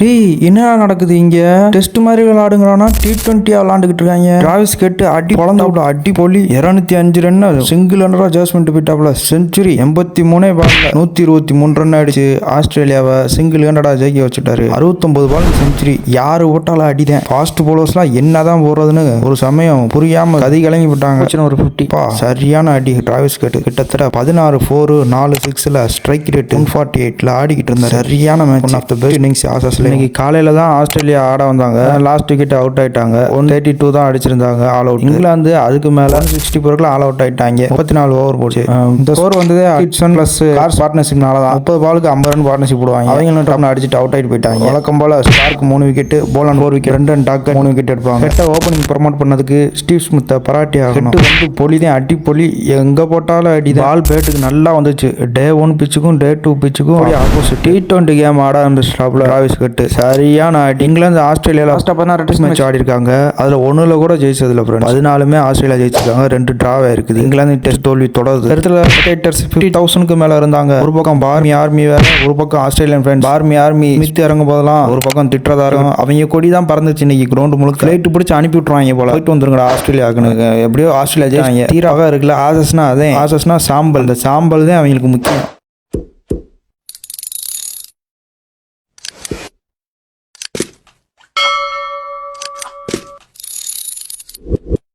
டேய் என்ன நடக்குது இங்க? டெஸ்ட் மாதிரி விளையாடுங்கிறானா T20 விளையாண்டுக்கிட்டு இருக்காங்க. டிராவிஸ் கெட் அடி குழந்தை விட அடி பொலி 205 ரன் சிங்கிள் ஹண்ட்ரட் அட்ஜஸ்ட்மெண்ட் போயிட்டாப்ல. செஞ்சுரி 83 பால்ல 123 ரன் அடிச்சு ஆஸ்திரேலியாவை சிங்கிள் ஹண்ட்ரடா ஜெயிக்க வச்சுட்டாரு. 69 பால் செஞ்சுரி. யாரு ஓட்டால அடிதான். ஃபாஸ்ட் போலர்ஸ்லாம் என்னதான் போறதுன்னு ஒரு சமயம் புரியாம கதி கலங்கி விட்டாங்க. ஒரு 50 சரியான அடி. டிராவிஸ் கெட் கிட்டத்தட்ட 16 4 4 6ல ஸ்ட்ரைக் ரேட் 148ல ஆடிக்கிட்டு இருந்தார். சரியான match. One of the best innings ஆசஸ்ல. இன்னைக்கு காலையில தான் ஆஸ்திரேலியா ஆட வந்தாங்க. லாஸ்ட் விக்கெட் அவுட் ஆயிட்டாங்க. 132 தான் அடிச்சிருந்தாங்க ஆல் அவுட். இங்கிலாந்து அதுக்கு மேல 160 பேருக்குள்ள ஆல் அவுட் ஆயிட்டாங்க. 34 ஓவர் போச்சு. இந்த ஸ்கோர் வந்தது கிட்சன் பிளஸ் கார்ஸ் பார்ட்னர்ஷிப்னால தான். 30 பாலுக்கு 50 ரன் பார்ட்னர்ஷிப் போடுவாங்க. அவங்க டாப்ல அடிச்சுட்டு அவுட் ஆயிட்டு போயிட்டாங்க. வழக்கம் போல Starc 3 wicket, Boland 4 wicket, Brendan Doggett 3 wicket எடுப்பாங்க. ஹெட்ட ஓபனிங் ப்ரமோட் பண்ணதுக்கு ஸ்டீவ் ஸ்மித்தை பாராட்டி ஆகணும். ஹெட் வந்து பொலிதான் அடி பொலி. எங்க போட்டாலும் அடி. பால் பேட்டுக்கு நல்லா வந்துச்சு. டே 1 பிச்சுக்கும் டே 2 பிச்சுக்கும் ஆப்போசிட். T20 கேம் ஆட ஆரம்பிச்சிட்டாப்ல டிராவிஸ் கெட். சரியான அடி. இங்கிலாந்து ஆஸ்திரேலியாவில் லாஸ்ட் 16 டெஸ்ட் மேட்ச் ஆடி இருக்காங்க. அதுல 1ல கூட ஜெயிச்சதுல 14மே ஆஸ்திரேலியா ஜெயிச்சிருக்காங்க. 2 டிராவே இருக்குது. இங்கிலாந்து டெஸ்ட் தோல்வி தொடருது. இடத்துல ஸ்பெக்டேட்டர்ஸ் 50,000க்கு மேல இருந்தாங்க. ஒரு பக்கம் பார்மி ஆர்மி வேற, ஒரு பக்கம் Australian friends. Barmy army mist இறங்கும் போதெல்லாம் ஒரு பக்கம் திட்டுறதா இருக்கும். அவங்க கொடி தான் பறந்துச்சு இன்னைக்கு கிரவுண்ட் முழுக்க. ஃபிளைட் பிடிச்சி அனுப்பி விட்டுருவாங்க போல. போயிட்டு வந்துருங்கடா ஆஸ்திரேலியாவுக்கு. எப்படியோ ஆஸ்திரேலியா ஜெயிச்சாங்க. தீராக இருக்குல்ல. ஆசஸ்னா அதே. ஆசஸ்னா சாம்பல். இந்த சாம்பல் தான் அவங்களுக்கு முக்கியம்.